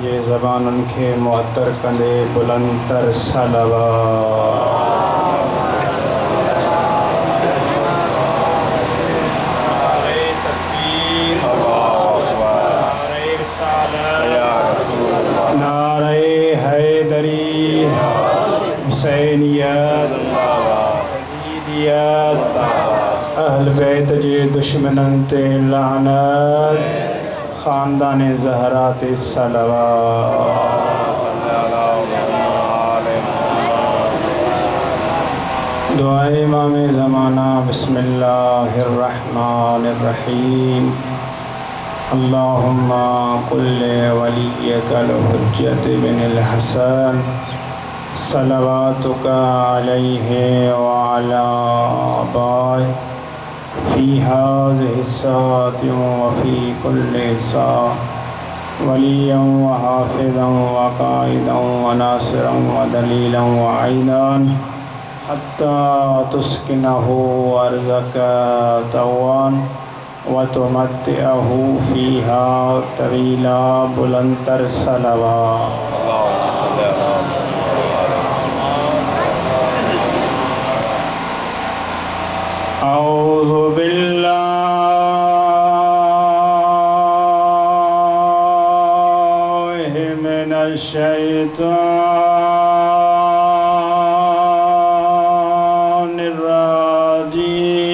पंहिंजे ज़बानुनि खे मुअत्तर कंदे बुलंदतर सलावत। नारे हैदरी हुसैनियत यज़ीदियत अहल बैत जे दुश्मनन ते लानत ख़ानदान ज़हरा ते सलावत। दुआए इमाम ज़माना बिस्मिल्लाहिर्रहमानिर्रहीम। अल्लाहुम्मा कुल्ले वलियकल हुज्जत बिनिल हसन सलवातुका अलैहि व अला आबाए फ़ी हाज़िहि साअति व फ़ी कुल्लि साअ वलिय्यन व हाफ़िज़न व क़ाइदन व नासिरन व दलीलन व ऐनान हत्ता तुस्किनहु अर्ज़का तवान व तुमत्तिअहु फ़ीहा तवीला बुलंदतर सलावत। औज़ु बिल्लाहि मिनश शैतानिर रजीम।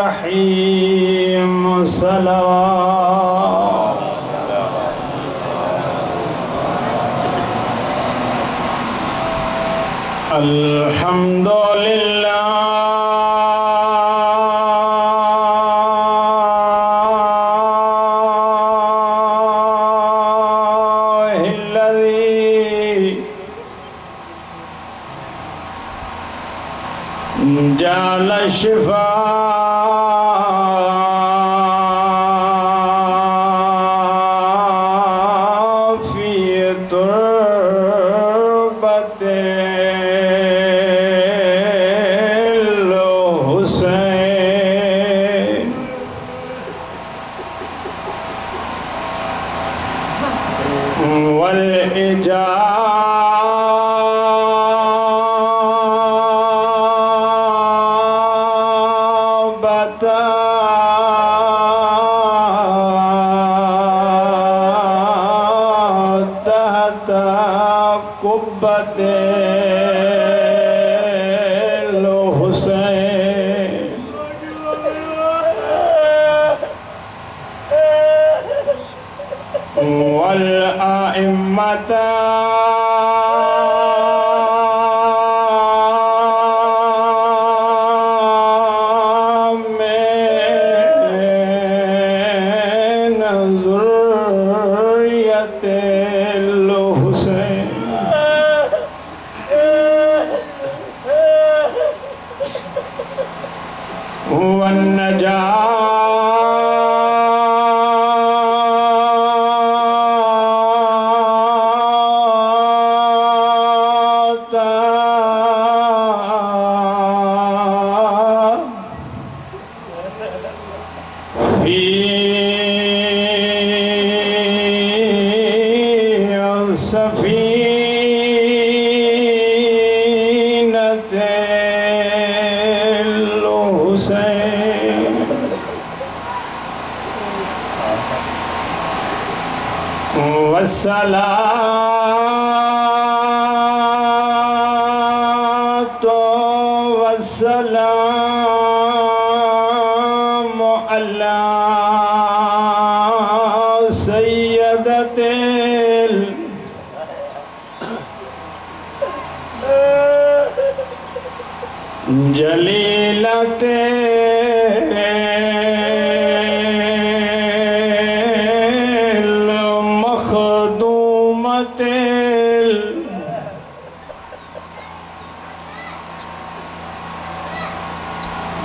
बिस्मिल्लाहिर्रहमानिर्रहीम सलावत। अल्हम्दुलिल्लाह जाल शिफा फी तुर्बतिल हुसैन वल कुब्बतिल हुसैन वल आइम्मता मिन ज़ुर्रियतिल हुसैन सफ़ीनतिल हुसैन वस्सलातु वस्सलामु अला सय्यदतिल जलीलतिल मखदूमतिल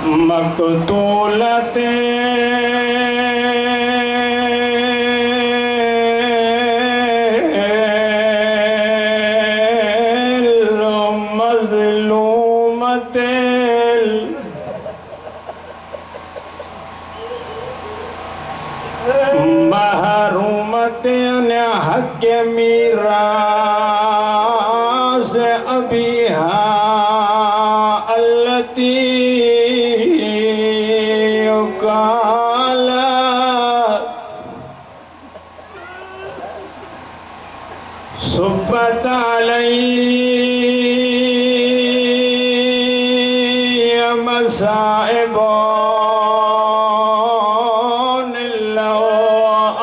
मकतूलते मज़लूमते महरूमते हक मीरास अबीहा अल्लती सुब्बत अलैहि मसाइबुन लौ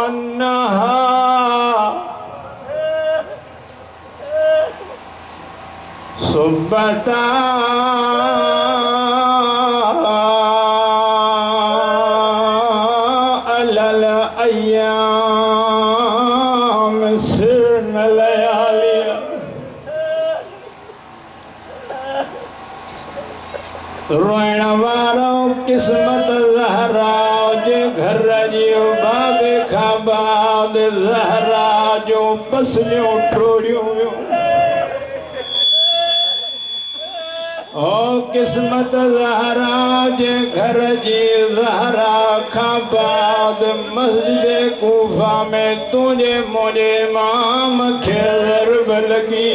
अन्नहा सुब्बत अलल अय्याम सिरन लयालिया रोइण वारो किस्मत ज़हरा जे घर जी बाबे खां बाद ज़हरा जो पसलियों टोड़ियों ओ किस्मत ज़हरा जे घर जी ज़हरा खां बाद मस्जिद कूफा में तुझे मुझे इमाम खे ज़रब लगी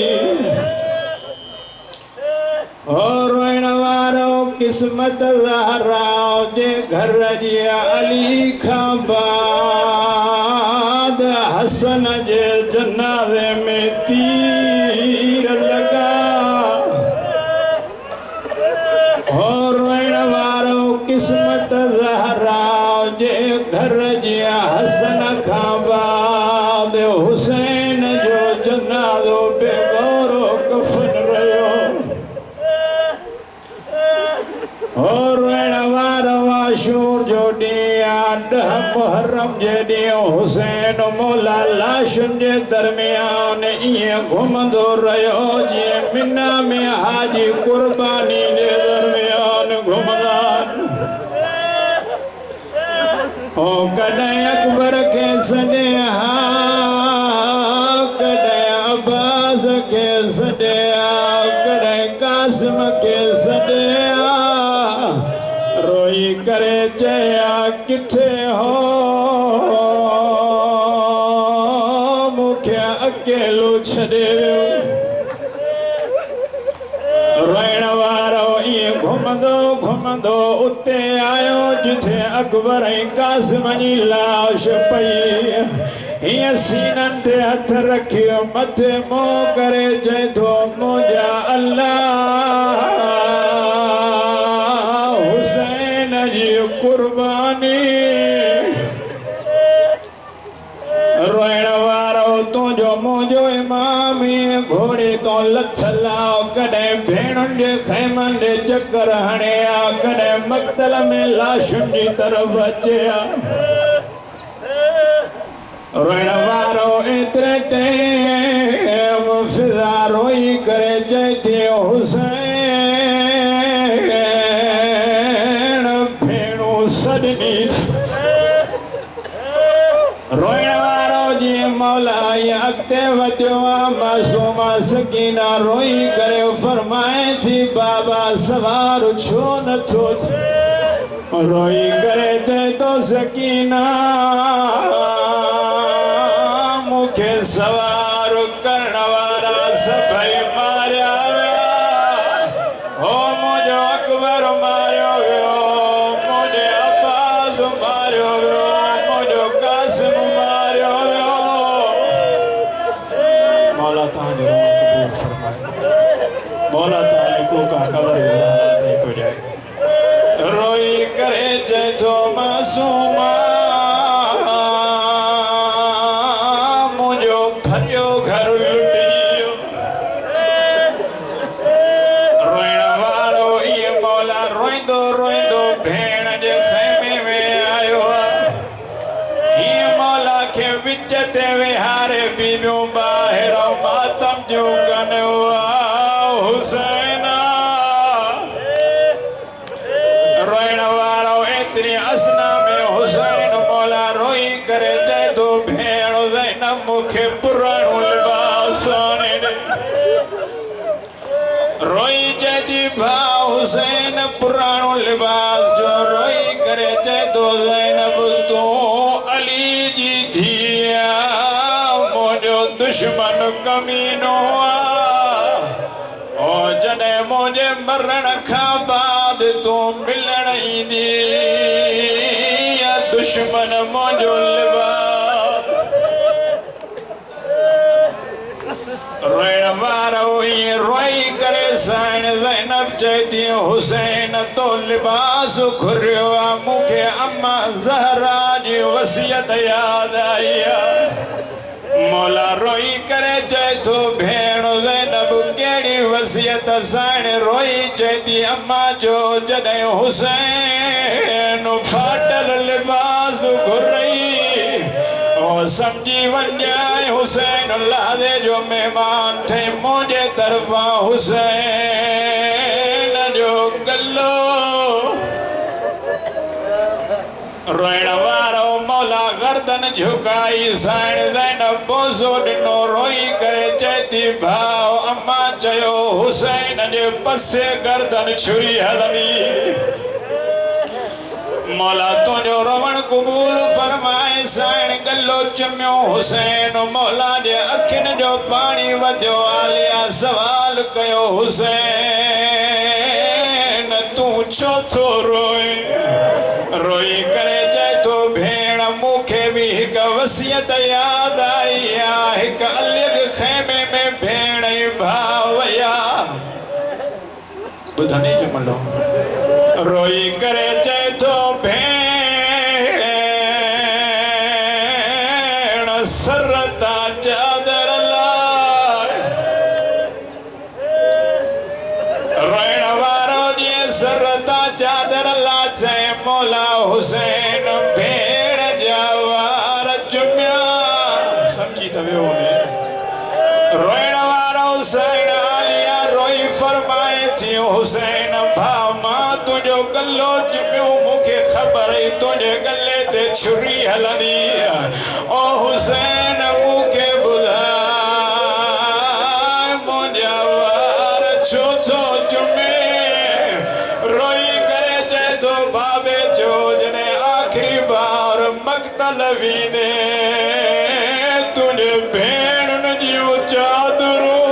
और रोइण वारो किस्मत ज़हरा जे घर जी अली खां बाद हसन जे जनाज़े में तीर लगा और रोइण वारो किस्मत ज़हरा जे घर जी हसन खां बाद हुसैन जो जनाज़ो बेगौरो कफन रहियो और रोइण वारो आशूर जो ॾींहुं 10 मुहर्रम जे ॾींहुं हुसैन मौला लाशुनि जे दरमियान ईअं घुमंदो रहियो जीअं मिना में हाजी कुर्बानी जे दरमियान घुमंदा ओ कॾहिं अकबर खे सॾिया कॾहिं अब्बास खे सॾिया कॾहिं कासिम खे सॾिया रोई करे चया किथे हो मूंखे अकेलो छॾे वियो रोइण वारो ईअं घुमंदो घुमंदो उते आयो जिथे अकबर ऐं कासिम जी लाश पई हीअं सीननि ते हथ रखियो मथे मुंहुं करे चए थो मुंहिंजा अल्लाह हुसैन जी कुर्बानी रोइण वारो तुंहिंजो मुंहिंजो इमाम घोड़े तो लथला कॾहिं भेणुनि जे ख़ैमनि जे चकर हणे आ कॾहिं मक़तल में लाशुनि जी तरफ़ अचे आ रोइण वारो एतिरे टेम फिज़ा रोई करे चए थी हुसैन भेणु सॾनी रोइण वारो जीअं मौला अॻिते वधियो आहे मासूमा सकीना रोई करे फरमाए थी बाबा सवार छो नथो थिए रोई करे चए थो सकीना मूंखे सवार करण वारा सभई मारिया विया हो मुंहिंजो अकबर मारियो वियो मुंहिंजे अब्बास मारियो वियो मुंहिंजो कासिम मारियो वियो मौला तव्हांजो रहम क़बूल फरमाए मौला तव्हांजे कोका कबर ताईं पुॼाए रोई करे चए थो मासूमा मुंहिंजो भरियो घर लुटिजी वियो रोइण वारो इहे मौला रोईंदो रोईंदो भेण जे ख़ैमे में आयो आहे हीअं मौला खे विच ते विहारे बीबियूं ॿाहिरि मातम जूं कनि हुसैन हुसैन पुरानो लिबास जो रोई करे चे तो ज़ैनब तो अली जी धिया मोजो दुश्मन कमीनो ओ जने मुझे मरण खा बाद तो मिलण ईंदी या दुश्मन मोजो लिबास रोइण वारो ये रोई करे साइन ज़ैनब चैती हुसैन तो लिबास घुरियो आ मूंखे अम्मा ज़हरा जी वसियत याद आई मौला रोई करे चए तो भेण ज़ैनब केड़ी वसियत साइन रोई चैती अम्मा जो जॾहिं हुसैन फाटल लिबास घुरई ओ समझी वञाए हुसैन लादे जो मेहमान थे मुझे तरफा हुसैन जो गल्लो रोइण वारो मौला गर्दन झुकाई साइण ज़ैनब बोसो ॾिनो रोई करे चैती भाउ अम्मा चयो हुसैन जे पसे गर्दन छुरी हलंदी मौला तुझो रोवण कबूल फरमाए साइण गल्लो चमियो हुसैन मौला जे अखियुनि जो पाणी वधियो आलिया सवाल कयो हुसैन तूं छो थो रोए रोई करे चए तो भेण मूंखे बि हिकु वसियत याद आई आहे हिकु अलॻि ख़ैमे में भेण ऐं भाउ वया ॿुधंदी जमलो रोई करे चए तो भेण सरता चादर लाए रोइण वारो जीअं सरता चादर ला चए मौला हुसैन भेण जा वार चुमिया समझी त वियो रोइण वारो हुसैन आलिया रोई फरमाए थी हुसैन भाउ मां तुझो गल्लो चुमियो मूंखे ख़बर ई तुझे गले ते छुरी हलंदी ओ हुसैन मूंखे ॿुधाए मुंहिंजा वार छो छो चुमे रोई करे चए तो बाबे जो जने आखिरी बार मक़तल वीने तुझे भेणुनि जूं चादरूं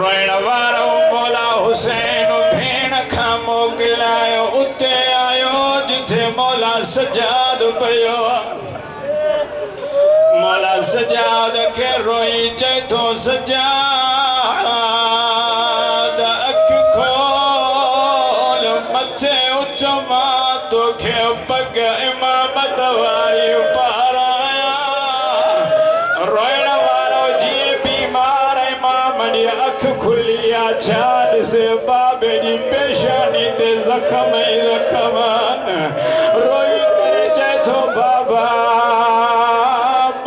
रोइण वारो मौला हुसैन भेण खां मोकिलायो उते आयो जिथे मौला सजाद पियो मौला सजाद खे रोई चए थो सजाद अखि खोल मथे उठ मां तोखे पग इमामत वारी पारायां रोइण वारो जीअं बीमार इमाम जी अखि खुली आहे छा ॾिसे बाबे जी पेशानी ते ज़ख़म ई ज़ख़म रोई करे चए थो बाबा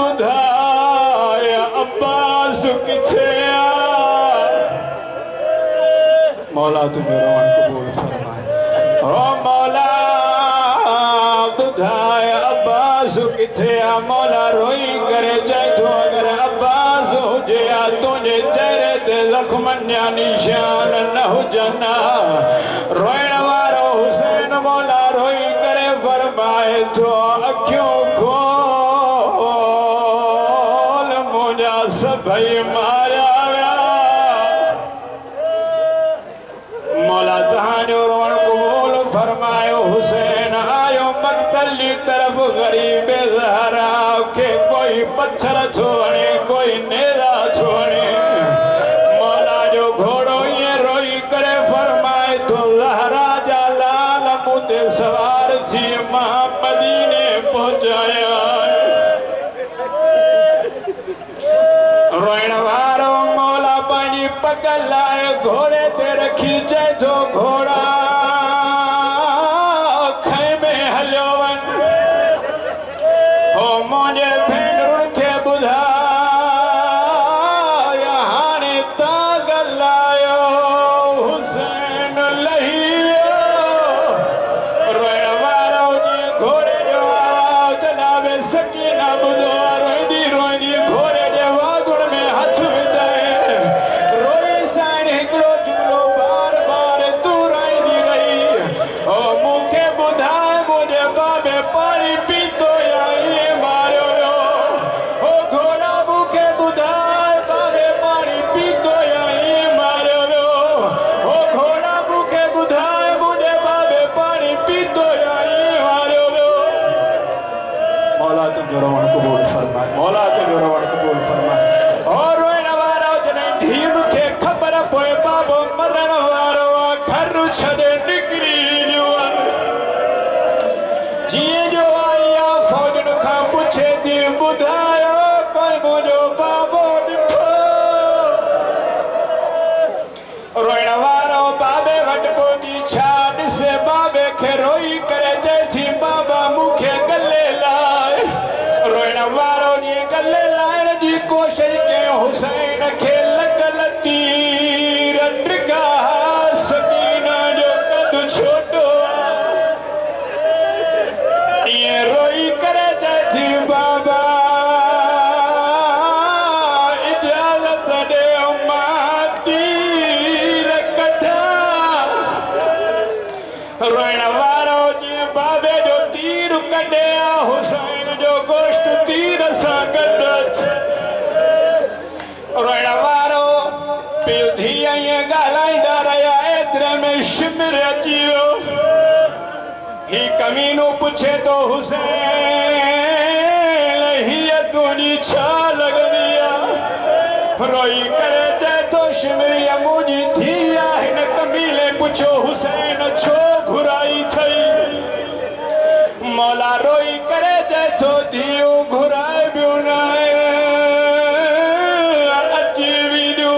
ॿुधाए अब्बास किथे आहे मौला तुंहिंजो रोअण क़बूल फरमाए ओ मौला ॿुधाए अब्बास किथे आहे मौला रोई करे चए थो अगर अब्बास हुजे आ तुंहिंजे चेहरे ते ज़ख़्मनि जा निशान न हुजनि रोइण वारो हुसैन मौला रोई करे फरमाए थो अखियूं खोल मुंहिंजा सभई मारिया विया मौला तव्हांजो रोअण क़बूल फरमायो हुसैन आयो मक़तल जी तरफ़ ग़रीब ज़हरा खे कोई पत्थर थो हणे कोई नेज़ा थो हणे मौला जो घोड़ो ईअं रोई करे फरमाए थो ज़हरा जा लाल मूं ते सवार थी मां मदीने पहुचाया रोइण वारो मौला पंहिंजी पग लाए घोड़े ते रखी चए थो घोड़ा खैमे हलियो वञ हो मुंहिंजे भेनरुनि खे ॿुधाय हाणे तव्हां ॻाल्हायो हुसैन लही वियो रोइण वारो जीअं घोड़े जो आवाज़ लावे सकीना ॿुधो रोईंदी रोईंदी घोड़े जे वागुण में हथ विधाए रोई साइण जी छाड़ से बाबे खे रोई करे जैसी बाबा मुखे गले लाए रोइण वारो जी गले लाइण जी कोशिश के हुसैन खे लगल तीर डिगा सकीना जो कद छोटो ये रोई करे जैसी बाबा इजाजत दे तीर कटा रोइण वारो जी बाबे जो तीर कटे हुसैन जो गोश्त तीर सा गड रोइण वारो पियो थी ये गालाइंदा रहा एतिरे में शिमिर अची वियो ही कमीनो पूछे तो हुसैन हीअ तुंहिंजी छा लॻंदी आहे रोई करे चए थो शिमिरिया मुंहिंजी थी आहे हिन कमीले पुछो हुसैन छो घुराई थई मौला रोई करे चए थो धीअ घुराए बियो न अची वियो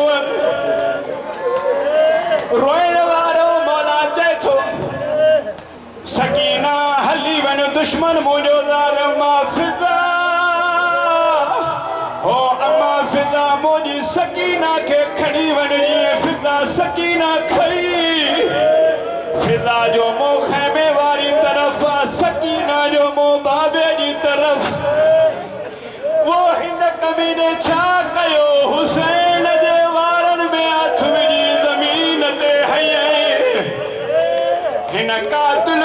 रोइण वारो मौला चए थो सकीना हली वञ दुश्मन मुंहिंजो ज़ालिम फिदा हो अम्मा फिदा मुंहिंजी सकीना खे खणी वञणी फिदा सकीना खई फिदा जो मुंहुं ख़ैमे वारी तरफ़ सकीना जो मुंहुं बाबे जी तरफ़ वो हिन कमीने छा कयो हुसैन जे वारनि में हथ विझी ज़मीन ते हयईं हिन कातिल